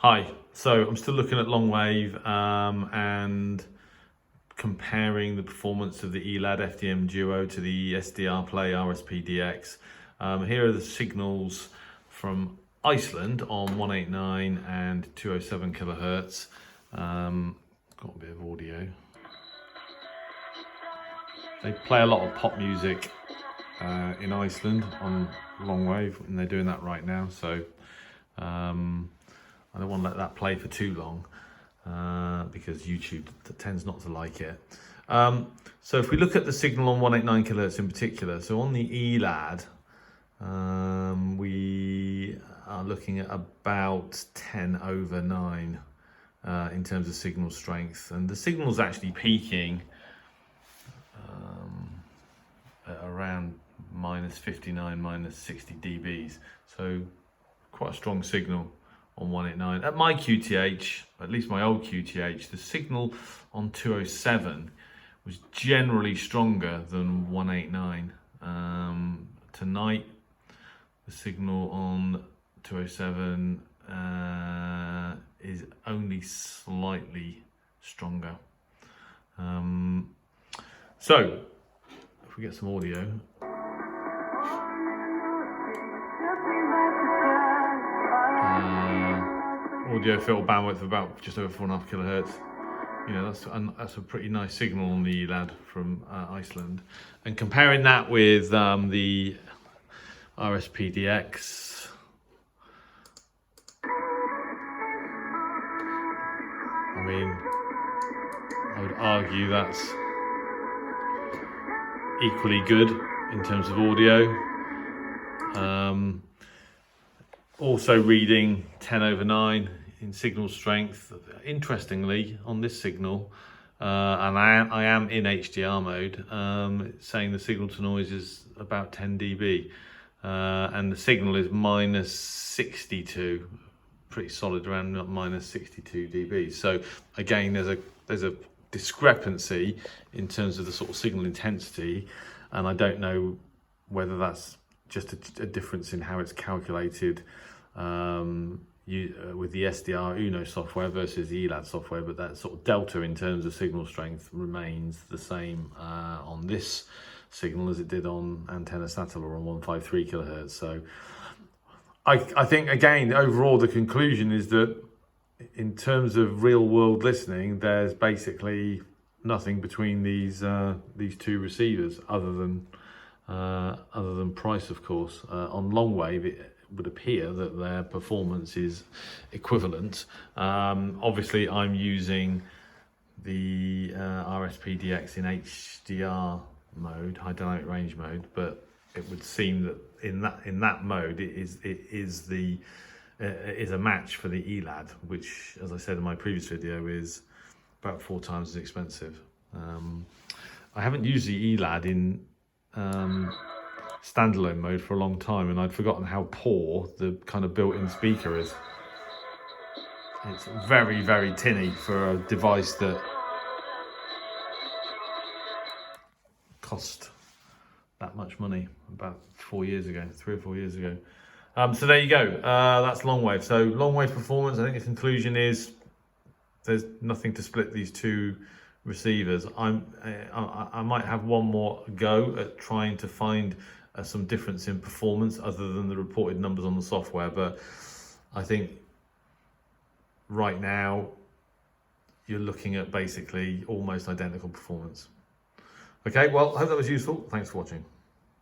Hi, so I'm still looking at longwave and comparing the performance of the Elad FDM DUO to the SRRPlay RSPdx. Here are the signals from Iceland on 189 and 207 kilohertz. Got a bit of audio. They play a lot of pop music in Iceland on longwave, and they're doing that right now, so I don't want to let that play for too long because YouTube tends not to like it. So if we look at the signal on 189 kilohertz in particular, so on the Elad, we are looking at about 10/9 in terms of signal strength, and the signal's actually peaking at around -59, -60 dBs. So quite a strong signal on 189. At my QTH, at least my old QTH, the signal on 207 was generally stronger than 189. Tonight, the signal on 207 is only slightly stronger. So, if we get some audio. Audio filter bandwidth of about just over 4.5 kilohertz. You know, that's a pretty nice signal on the Elad from Iceland. And comparing that with the RSPdx, I mean, I would argue that's equally good in terms of audio. Also reading 10/9 in signal strength. Interestingly, on this signal, and I am in HDR mode, it's saying the signal to noise is about 10 dB, and the signal is -62, pretty solid, around -62 dB. So again, there's a discrepancy in terms of the sort of signal intensity, and I don't know whether that's just a difference in how it's calculated with the SDR Uno software versus the Elad software, but that sort of delta in terms of signal strength remains the same on this signal as it did on Antenna Satellite on 153 kilohertz. So I think, again, overall the conclusion is that in terms of real world listening, there's basically nothing between these two receivers other than price, of course. On longwave, it would appear that their performance is equivalent. Obviously, I'm using the RSPdx in HDR mode, high dynamic range mode, but it would seem that in that mode it is a match for the Elad, which, as I said in my previous video, is about 4 times as expensive. I haven't used the Elad in standalone mode for a long time, and I'd forgotten how poor the kind of built-in speaker is. It's very, very tinny for a device that cost that much money about 3 or 4 years ago. So there you go. That's longwave. So longwave performance, I think the conclusion is there's nothing to split these two receivers. I might have one more go at trying to find some difference in performance other than the reported numbers on the software, but I think right now you're looking at basically almost identical performance. Okay, well, I hope that was useful. Thanks for watching.